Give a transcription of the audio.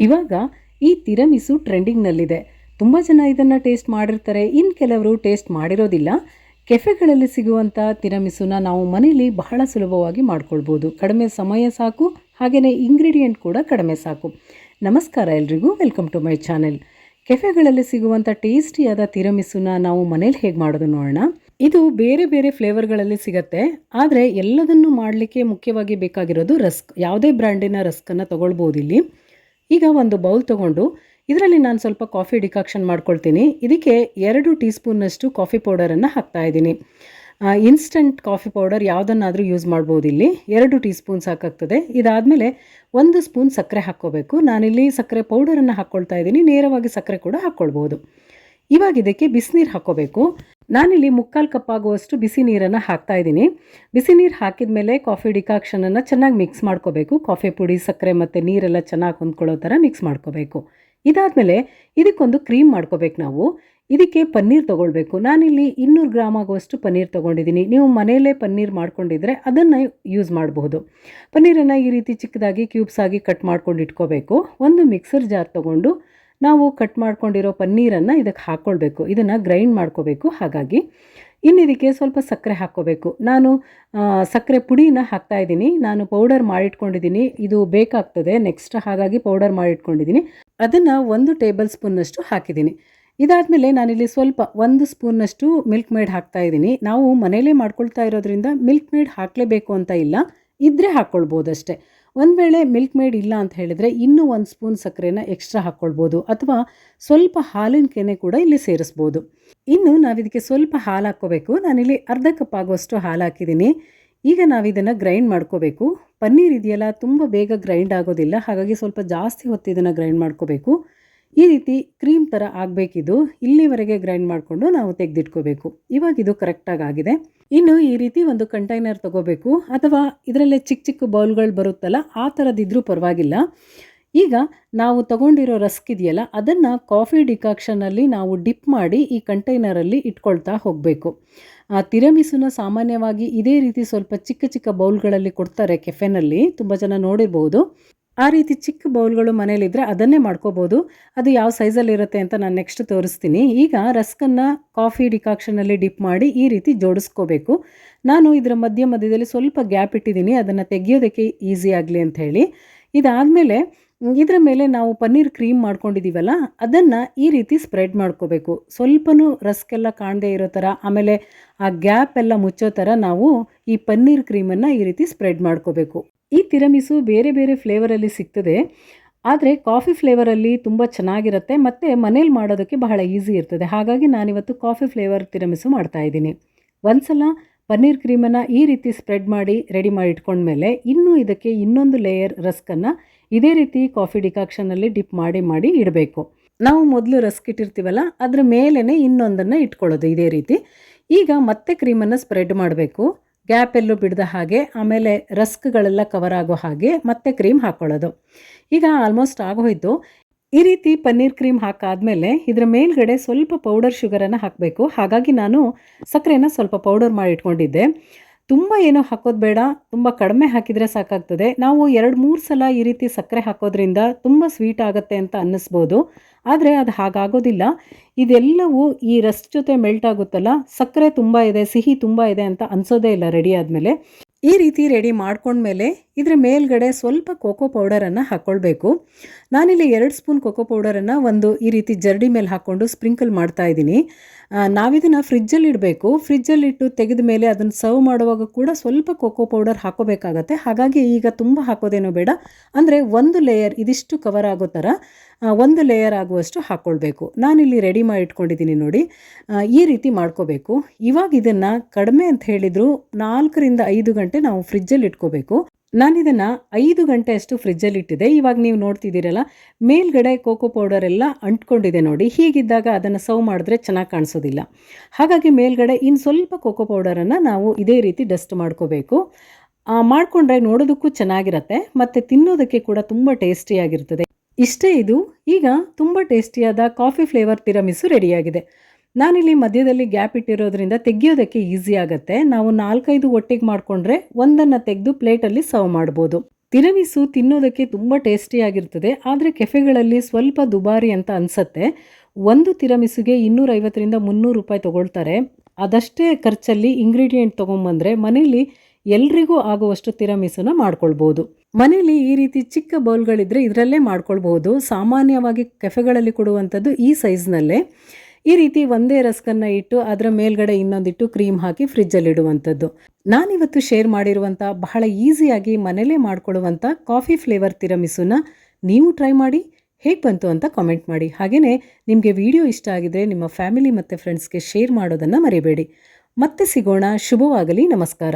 ಇವಾಗ ಈ ತಿರಮಿಸು ಟ್ರೆಂಡಿಂಗ್ನಲ್ಲಿದೆ. ತುಂಬ ಜನ ಇದನ್ನು ಟೇಸ್ಟ್ ಮಾಡಿರ್ತಾರೆ, ಇನ್ನು ಕೆಲವರು ಟೇಸ್ಟ್ ಮಾಡಿರೋದಿಲ್ಲ. ಕೆಫೆಗಳಲ್ಲಿ ಸಿಗುವಂಥ ತಿರಮಿಸುನ ನಾವು ಮನೇಲಿ ಬಹಳ ಸುಲಭವಾಗಿ ಮಾಡ್ಕೊಳ್ಬೋದು. ಕಡಿಮೆ ಸಮಯ ಸಾಕು, ಹಾಗೆಯೇ ಇಂಗ್ರೀಡಿಯೆಂಟ್ ಕೂಡ ಕಡಿಮೆ ಸಾಕು. ನಮಸ್ಕಾರ ಎಲ್ರಿಗೂ, ವೆಲ್ಕಮ್ ಟು ಮೈ ಚಾನೆಲ್. ಕೆಫೆಗಳಲ್ಲಿ ಸಿಗುವಂಥ ಟೇಸ್ಟಿಯಾದ ತಿರಮಿಸುನ ನಾವು ಮನೇಲಿ ಹೇಗೆ ಮಾಡೋದು ನೋಡೋಣ. ಇದು ಬೇರೆ ಬೇರೆ ಫ್ಲೇವರ್ಗಳಲ್ಲಿ ಸಿಗುತ್ತೆ, ಆದರೆ ಎಲ್ಲದನ್ನು ಮಾಡಲಿಕ್ಕೆ ಮುಖ್ಯವಾಗಿ ಬೇಕಾಗಿರೋದು ರಸ್ಕ್. ಯಾವುದೇ ಬ್ರ್ಯಾಂಡಿನ ರಸ್ಕನ್ನು ತೊಗೊಳ್ಬೋದು ಇಲ್ಲಿ. ಈಗ ಒಂದು ಬೌಲ್ ತೊಗೊಂಡು ಇದರಲ್ಲಿ ನಾನು ಸ್ವಲ್ಪ ಕಾಫಿ ಡಿಕಾಕ್ಷನ್ ಮಾಡ್ಕೊಳ್ತೀನಿ. ಇದಕ್ಕೆ 2 ಟೀ ಸ್ಪೂನ್ನಷ್ಟು ಕಾಫಿ ಪೌಡರನ್ನು ಹಾಕ್ತಾಯಿದ್ದೀನಿ. ಇನ್ಸ್ಟಂಟ್ ಕಾಫಿ ಪೌಡರ್ ಯಾವುದನ್ನಾದರೂ ಯೂಸ್ ಮಾಡ್ಬೋದು. ಇಲ್ಲಿ 2 ಟೀ ಸ್ಪೂನ್ ಸಾಕಾಗ್ತದೆ. ಇದಾದಮೇಲೆ 1 ಸ್ಪೂನ್ ಸಕ್ಕರೆ ಹಾಕ್ಕೋಬೇಕು. ನಾನಿಲ್ಲಿ ಸಕ್ಕರೆ ಪೌಡರನ್ನು ಹಾಕ್ಕೊಳ್ತಾ ಇದ್ದೀನಿ, ನೇರವಾಗಿ ಸಕ್ಕರೆ ಕೂಡ ಹಾಕ್ಕೊಳ್ಬೋದು. ಇವಾಗ ಇದಕ್ಕೆ ಬಿಸಿನೀರು ಹಾಕ್ಕೋಬೇಕು. ನಾನಿಲ್ಲಿ 3/4 ಕಪ್ ಆಗುವಷ್ಟು ಬಿಸಿ ನೀರನ್ನು ಹಾಕ್ತಾ ಇದ್ದೀನಿ. ಬಿಸಿ ನೀರು ಹಾಕಿದ ಮೇಲೆ ಕಾಫಿ ಡಿಕಾಕ್ಷನನ್ನು ಚೆನ್ನಾಗಿ ಮಿಕ್ಸ್ ಮಾಡ್ಕೋಬೇಕು. ಕಾಫಿ ಪುಡಿ, ಸಕ್ಕರೆ ಮತ್ತು ನೀರೆಲ್ಲ ಚೆನ್ನಾಗಿ ಹೊಂದ್ಕೊಳ್ಳೋ ಥರ ಮಿಕ್ಸ್ ಮಾಡ್ಕೋಬೇಕು. ಇದಾದಮೇಲೆ ಇದಕ್ಕೊಂದು ಕ್ರೀಮ್ ಮಾಡ್ಕೋಬೇಕು ನಾವು. ಇದಕ್ಕೆ ಪನ್ನೀರ್ ತೊಗೊಳ್ಬೇಕು. ನಾನಿಲ್ಲಿ 200 ಗ್ರಾಮ್ ಆಗುವಷ್ಟು ಪನ್ನೀರ್ ತೊಗೊಂಡಿದ್ದೀನಿ. ನೀವು ಮನೆಯಲ್ಲೇ ಪನ್ನೀರ್ ಮಾಡ್ಕೊಂಡಿದ್ರೆ ಅದನ್ನು ಯೂಸ್ ಮಾಡಬಹುದು. ಪನ್ನೀರನ್ನು ಈ ರೀತಿ ಚಿಕ್ಕದಾಗಿ ಕ್ಯೂಬ್ಸ್ ಆಗಿ ಕಟ್ ಮಾಡ್ಕೊಂಡು ಇಟ್ಕೋಬೇಕು. ಒಂದು ಮಿಕ್ಸರ್ ಜಾರ್ ತೊಗೊಂಡು ನಾವು ಕಟ್ ಮಾಡ್ಕೊಂಡಿರೋ ಪನ್ನೀರನ್ನು ಇದಕ್ಕೆ ಹಾಕ್ಕೊಳ್ಬೇಕು. ಇದನ್ನು ಗ್ರೈಂಡ್ ಮಾಡ್ಕೋಬೇಕು. ಹಾಗಾಗಿ ಇನ್ನು ಇದಕ್ಕೆ ಸ್ವಲ್ಪ ಸಕ್ಕರೆ ಹಾಕ್ಕೋಬೇಕು. ನಾನು ಸಕ್ಕರೆ ಪುಡಿನ ಹಾಕ್ತಾಯಿದ್ದೀನಿ. ನಾನು ಪೌಡರ್ ಮಾಡಿಟ್ಕೊಂಡಿದ್ದೀನಿ, ಇದು ಬೇಕಾಗ್ತದೆ ನೆಕ್ಸ್ಟ್, ಹಾಗಾಗಿ ಪೌಡರ್ ಮಾಡಿಟ್ಕೊಂಡಿದ್ದೀನಿ. ಅದನ್ನು 1 ಟೇಬಲ್ ಸ್ಪೂನ್ನಷ್ಟು ಹಾಕಿದ್ದೀನಿ. ಇದಾದಮೇಲೆ ನಾನಿಲ್ಲಿ ಸ್ವಲ್ಪ 1 ಸ್ಪೂನ್ನಷ್ಟು ಮಿಲ್ಕ್ ಮೇಡ್ ಹಾಕ್ತಾಯಿದ್ದೀನಿ. ನಾವು ಮನೆಯಲ್ಲೇ ಮಾಡ್ಕೊಳ್ತಾ ಇರೋದ್ರಿಂದ ಮಿಲ್ಕ್ ಮೇಡ್ ಹಾಕಲೇಬೇಕು ಅಂತ ಇಲ್ಲ, ಇದ್ದರೆ ಹಾಕ್ಕೊಳ್ಬೋದಷ್ಟೇ. ಒಂದು ವೇಳೆ ಮಿಲ್ಕ್ ಮೇಡ್ ಇಲ್ಲ ಅಂತ ಹೇಳಿದರೆ ಇನ್ನೂ 1 ಸ್ಪೂನ್ ಸಕ್ಕರೆನ ಎಕ್ಸ್ಟ್ರಾ ಹಾಕ್ಕೊಳ್ಬೋದು, ಅಥವಾ ಸ್ವಲ್ಪ ಹಾಲಿನ ಕೆನೆ ಕೂಡ ಇಲ್ಲಿ ಸೇರಿಸ್ಬೋದು. ಇನ್ನು ನಾವಿದಕ್ಕೆ ಸ್ವಲ್ಪ ಹಾಲು ಹಾಕ್ಕೋಬೇಕು. ನಾನಿಲ್ಲಿ ಅರ್ಧ ಕಪ್ ಆಗುವಷ್ಟು ಹಾಲು ಹಾಕಿದ್ದೀನಿ. ಈಗ ನಾವಿದನ್ನು ಗ್ರೈಂಡ್ ಮಾಡ್ಕೋಬೇಕು. ಪನ್ನೀರ್ ಇದೆಯಲ್ಲ, ತುಂಬ ಬೇಗ ಗ್ರೈಂಡ್ ಆಗೋದಿಲ್ಲ, ಹಾಗಾಗಿ ಸ್ವಲ್ಪ ಜಾಸ್ತಿ ಹೊತ್ತು ಇದನ್ನು ಗ್ರೈಂಡ್ ಮಾಡ್ಕೋಬೇಕು. ಈ ರೀತಿ ಕ್ರೀಮ್ ಥರ ಆಗಬೇಕಿದು. ಇಲ್ಲಿವರೆಗೆ ಗ್ರೈಂಡ್ ಮಾಡಿಕೊಂಡು ನಾವು ತೆಗೆದಿಟ್ಕೋಬೇಕು. ಇವಾಗ ಇದು ಕರೆಕ್ಟಾಗಿ ಆಗಿದೆ. ಇನ್ನು ಈ ರೀತಿ ಒಂದು ಕಂಟೈನರ್ ತೊಗೋಬೇಕು, ಅಥವಾ ಇದರಲ್ಲೇ ಚಿಕ್ಕ ಚಿಕ್ಕ ಬೌಲ್ಗಳು ಬರುತ್ತಲ್ಲ, ಆ ಥರದಿದ್ರೂ ಪರವಾಗಿಲ್ಲ. ಈಗ ನಾವು ತೊಗೊಂಡಿರೋ ರಸ್ಕ್ ಇದೆಯಲ್ಲ, ಅದನ್ನು ಕಾಫಿ ಡಿಕಾಕ್ಷನಲ್ಲಿ ನಾವು ಡಿಪ್ ಮಾಡಿ ಈ ಕಂಟೈನರಲ್ಲಿ ಇಟ್ಕೊಳ್ತಾ ಹೋಗಬೇಕು. ತಿರಮಿಸುನ ಸಾಮಾನ್ಯವಾಗಿ ಇದೇ ರೀತಿ ಸ್ವಲ್ಪ ಚಿಕ್ಕ ಚಿಕ್ಕ ಬೌಲ್ಗಳಲ್ಲಿ ಕೊಡ್ತಾರೆ ಕೆಫೆನಲ್ಲಿ, ತುಂಬ ಜನ ನೋಡಿರ್ಬೋದು. ಆ ರೀತಿ ಚಿಕ್ಕ ಬೌಲ್ಗಳು ಮನೇಲಿದ್ದರೆ ಅದನ್ನೇ ಮಾಡ್ಕೋಬೋದು. ಅದು ಯಾವ ಸೈಜಲ್ಲಿರುತ್ತೆ ಅಂತ ನಾನು ನೆಕ್ಸ್ಟ್ ತೋರಿಸ್ತೀನಿ. ಈಗ ರಸ್ಕನ್ನು ಕಾಫಿ ಡಿಕಾಕ್ಷನಲ್ಲಿ ಡಿಪ್ ಮಾಡಿ ಈ ರೀತಿ ಜೋಡಿಸ್ಕೋಬೇಕು. ನಾನು ಇದರ ಮಧ್ಯದಲ್ಲಿ ಸ್ವಲ್ಪ ಗ್ಯಾಪ್ ಇಟ್ಟಿದ್ದೀನಿ, ಅದನ್ನು ತೆಗೆಯೋದಕ್ಕೆ ಈಸಿ ಆಗಲಿ ಅಂತ ಹೇಳಿ. ಇದಾದಮೇಲೆ ಇದರ ಮೇಲೆ ನಾವು ಪನ್ನೀರ್ ಕ್ರೀಮ್ ಮಾಡ್ಕೊಂಡಿದ್ದೀವಲ್ಲ, ಅದನ್ನು ಈ ರೀತಿ ಸ್ಪ್ರೆಡ್ ಮಾಡ್ಕೋಬೇಕು. ಸ್ವಲ್ಪನೂ ರಸ್ಕೆಲ್ಲ ಕಾಣದೇ ಇರೋ ಥರ, ಆಮೇಲೆ ಆ ಗ್ಯಾಪ್ ಎಲ್ಲ ಮುಚ್ಚೋ ಥರ ನಾವು ಈ ಪನ್ನೀರ್ ಕ್ರೀಮನ್ನು ಈ ರೀತಿ ಸ್ಪ್ರೆಡ್ ಮಾಡ್ಕೋಬೇಕು. ಈ ತಿರಮಿಸು ಬೇರೆ ಬೇರೆ ಫ್ಲೇವರಲ್ಲಿ ಸಿಗ್ತದೆ, ಆದರೆ ಕಾಫಿ ಫ್ಲೇವರಲ್ಲಿ ತುಂಬ ಚೆನ್ನಾಗಿರುತ್ತೆ ಮತ್ತು ಮನೇಲಿ ಮಾಡೋದಕ್ಕೆ ಬಹಳ ಈಸಿ ಇರ್ತದೆ. ಹಾಗಾಗಿ ನಾನಿವತ್ತು ಕಾಫಿ ಫ್ಲೇವರ್ ತಿರಮಿಸು ಮಾಡ್ತಾಯಿದ್ದೀನಿ. ಒಂದ್ಸಲ ಪನ್ನೀರ್ ಕ್ರೀಮನ್ನು ಈ ರೀತಿ ಸ್ಪ್ರೆಡ್ ಮಾಡಿ ರೆಡಿ ಮಾಡಿ ಇಟ್ಕೊಂಡ್ಮೇಲೆ ಇನ್ನೂ ಇದಕ್ಕೆ ಇನ್ನೊಂದು ಲೇಯರ್ ರಸ್ಕನ್ನು ಇದೇ ರೀತಿ ಕಾಫಿ ಡಿಕಾಕ್ಷನಲ್ಲಿ ಡಿಪ್ ಮಾಡಿ ಇಡಬೇಕು. ನಾವು ಮೊದಲು ರಸ್ಕ್ ಇಟ್ಟಿರ್ತೀವಲ್ಲ, ಅದರ ಮೇಲೇ ಇನ್ನೊಂದನ್ನು ಇಟ್ಕೊಳ್ಳೋದು ಇದೇ ರೀತಿ. ಈಗ ಮತ್ತೆ ಕ್ರೀಮನ್ನು ಸ್ಪ್ರೆಡ್ ಮಾಡಬೇಕು, ಗ್ಯಾಪ್ ಎಲ್ಲೂ ಬಿಡದ ಹಾಗೆ, ಆಮೇಲೆ ರಸ್ಕ್ಗಳೆಲ್ಲ ಕವರ್ ಆಗೋ ಹಾಗೆ ಮತ್ತೆ ಕ್ರೀಮ್ ಹಾಕ್ಕೊಳ್ಳೋದು. ಈಗ ಆಲ್ಮೋಸ್ಟ್ ಆಗೋಯ್ತು. ಈ ರೀತಿ ಪನ್ನೀರ್ ಕ್ರೀಮ್ ಹಾಕಾದ್ಮೇಲೆ ಇದರ ಮೇಲ್ಗಡೆ ಸ್ವಲ್ಪ ಪೌಡರ್ ಶುಗರನ್ನು ಹಾಕಬೇಕು. ಹಾಗಾಗಿ ನಾನು ಸಕ್ಕರೆನ ಸ್ವಲ್ಪ ಪೌಡರ್ ಮಾಡಿ ಇಟ್ಕೊಂಡಿದ್ದೆ. ತುಂಬ ಏನೋ ಹಾಕೋದು ಬೇಡ, ತುಂಬ ಕಡಿಮೆ ಹಾಕಿದರೆ ಸಾಕಾಗ್ತದೆ. ನಾವು 2-3 ಸಲ ಈ ರೀತಿ ಸಕ್ಕರೆ ಹಾಕೋದ್ರಿಂದ ತುಂಬ ಸ್ವೀಟ್ ಆಗುತ್ತೆ ಅಂತ ಅನ್ನಿಸ್ಬೋದು, ಆದರೆ ಅದು ಹಾಗಾಗೋದಿಲ್ಲ. ಇದೆಲ್ಲವೂ ಈ ರಸ್ ಜೊತೆ ಮೆಲ್ಟ್ ಆಗುತ್ತಲ್ಲ, ಸಕ್ಕರೆ ತುಂಬ ಇದೆ, ಸಿಹಿ ತುಂಬ ಇದೆ ಅಂತ ಅನಿಸೋದೇ ಇಲ್ಲ ರೆಡಿ ಆದಮೇಲೆ. ಈ ರೀತಿ ರೆಡಿ ಮಾಡ್ಕೊಂಡ್ಮೇಲೆ ಇದರ ಮೇಲ್ಗಡೆ ಸ್ವಲ್ಪ ಕೋಕೋ ಪೌಡರನ್ನು ಹಾಕ್ಕೊಳ್ಬೇಕು. ನಾನಿಲ್ಲಿ 2 ಸ್ಪೂನ್ ಕೋಕೋ ಪೌಡರನ್ನು ಒಂದು ಈ ರೀತಿ ಜರಡಿ ಮೇಲೆ ಹಾಕ್ಕೊಂಡು ಸ್ಪ್ರಿಂಕಲ್ ಮಾಡ್ತಾ ಇದ್ದೀನಿ. ನಾವಿದನ್ನು ಫ್ರಿಜ್ಜಲ್ಲಿ ಇಡಬೇಕು. ಫ್ರಿಜ್ಜಲ್ಲಿಟ್ಟು ತೆಗೆದ ಮೇಲೆ ಅದನ್ನು ಸರ್ವ್ ಮಾಡುವಾಗ ಕೂಡ ಸ್ವಲ್ಪ ಕೋಕೋ ಪೌಡರ್ ಹಾಕೋಬೇಕಾಗತ್ತೆ. ಹಾಗಾಗಿ ಈಗ ತುಂಬ ಹಾಕೋದೇನೋ ಬೇಡ, ಅಂದರೆ ಒಂದು ಲೇಯರ್ ಇದಿಷ್ಟು ಕವರ್ ಆಗೋ ಥರ 1 ಲೇಯರ್ ಆಗುವಷ್ಟು ಹಾಕ್ಕೊಳ್ಬೇಕು. ನಾನಿಲ್ಲಿ ರೆಡಿ ಮಾಡಿ ಇಟ್ಕೊಂಡಿದ್ದೀನಿ ನೋಡಿ, ಈ ರೀತಿ ಮಾಡ್ಕೋಬೇಕು. ಇವಾಗ ಇದನ್ನು ಕಡಿಮೆ ಅಂತ ಹೇಳಿದ್ರು 4-5 ಗಂಟೆ ನಾವು ಫ್ರಿಜ್ಜಲ್ಲಿ ಇಟ್ಕೋಬೇಕು. ನಾನಿದನ್ನು 5 ಗಂಟೆ ಅಷ್ಟು ಫ್ರಿಜ್ಜಲ್ಲಿ ಇಟ್ಟಿದೆ. ಇವಾಗ ನೀವು ನೋಡ್ತಿದ್ದೀರಲ್ಲ, ಮೇಲ್ಗಡೆ ಕೋಕೋ ಪೌಡರ್ ಎಲ್ಲ ಅಂಟ್ಕೊಂಡಿದೆ ನೋಡಿ. ಹೀಗಿದ್ದಾಗ ಅದನ್ನು ಸರ್ವ್ ಮಾಡಿದ್ರೆ ಚೆನ್ನಾಗಿ ಕಾಣಿಸೋದಿಲ್ಲ. ಹಾಗಾಗಿ ಮೇಲ್ಗಡೆ ಇನ್ನು ಸ್ವಲ್ಪ ಕೋಕೋ ಪೌಡರನ್ನು ನಾವು ಇದೇ ರೀತಿ ಡಸ್ಟ್ ಮಾಡ್ಕೋಬೇಕು. ಮಾಡಿಕೊಂಡ್ರೆ ನೋಡೋದಕ್ಕೂ ಚೆನ್ನಾಗಿರುತ್ತೆ ಮತ್ತು ತಿನ್ನೋದಕ್ಕೆ ಕೂಡ ತುಂಬ ಟೇಸ್ಟಿಯಾಗಿರ್ತದೆ. ಇಷ್ಟೇ ಇದು. ಈಗ ತುಂಬ ಟೇಸ್ಟಿಯಾದ ಕಾಫಿ ಫ್ಲೇವರ್ ತಿರಮಿಸು ರೆಡಿಯಾಗಿದೆ. ನಾನಿಲ್ಲಿ ಮಧ್ಯದಲ್ಲಿ ಗ್ಯಾಪ್ ಇಟ್ಟಿರೋದ್ರಿಂದ ತೆಗಿಯೋದಕ್ಕೆ ಈಸಿ ಆಗುತ್ತೆ. ನಾವು 4-5 ಒಟ್ಟಿಗೆ ಮಾಡಿಕೊಂಡ್ರೆ ಒಂದನ್ನು ತೆಗೆದು ಪ್ಲೇಟಲ್ಲಿ ಸರ್ವ್ ಮಾಡ್ಬೋದು. ತಿರಮಿಸು ತಿನ್ನೋದಕ್ಕೆ ತುಂಬ ಟೇಸ್ಟಿಯಾಗಿರ್ತದೆ, ಆದರೆ ಕೆಫೆಗಳಲ್ಲಿ ಸ್ವಲ್ಪ ದುಬಾರಿ ಅಂತ ಅನಿಸತ್ತೆ. ಒಂದು ತಿರಮಿಸುಗೆ 250ರಿಂದ 300 ರೂಪಾಯಿ ತೊಗೊಳ್ತಾರೆ. ಅದಷ್ಟೇ ಖರ್ಚಲ್ಲಿ ಇಂಗ್ರೀಡಿಯೆಂಟ್ ತೊಗೊಂಬಂದರೆ ಮನೇಲಿ ಎಲ್ರಿಗೂ ಆಗುವಷ್ಟು ತಿರಮಿಸುನ ಮಾಡ್ಕೊಳ್ಬೋದು. ಮನೇಲಿ ಈ ರೀತಿ ಚಿಕ್ಕ ಬೌಲ್ಗಳಿದ್ರೆ ಇದರಲ್ಲೇ ಮಾಡ್ಕೊಳ್ಬಹುದು. ಸಾಮಾನ್ಯವಾಗಿ ಕೆಫೆಗಳಲ್ಲಿ ಕೊಡುವಂಥದ್ದು ಈ ಸೈಜ್ನಲ್ಲೇ. ಈ ರೀತಿ ಒಂದೇ ರಸ್ಕನ್ನು ಇಟ್ಟು ಅದರ ಮೇಲ್ಗಡೆ ಇನ್ನೊಂದಿಟ್ಟು ಕ್ರೀಮ್ ಹಾಕಿ ಫ್ರಿಜ್ಜಲ್ಲಿಡುವಂಥದ್ದು. ನಾನಿವತ್ತು ಶೇರ್ ಮಾಡಿರುವಂಥ ಬಹಳ ಈಸಿಯಾಗಿ ಮನೇಲೇ ಮಾಡ್ಕೊಳ್ಳುವಂಥ ಕಾಫಿ ಫ್ಲೇವರ್ ತಿರಮಿಸುನ ನೀವು ಟ್ರೈ ಮಾಡಿ ಹೇಗೆ ಬಂತು ಅಂತ ಕಾಮೆಂಟ್ ಮಾಡಿ. ಹಾಗೆಯೇ ನಿಮಗೆ ವಿಡಿಯೋ ಇಷ್ಟ ಆಗಿದರೆ ನಿಮ್ಮ ಫ್ಯಾಮಿಲಿ ಮತ್ತು ಫ್ರೆಂಡ್ಸ್ಗೆ ಶೇರ್ ಮಾಡೋದನ್ನು ಮರಿಬೇಡಿ. ಮತ್ತೆ ಸಿಗೋಣ. ಶುಭವಾಗಲಿ. ನಮಸ್ಕಾರ.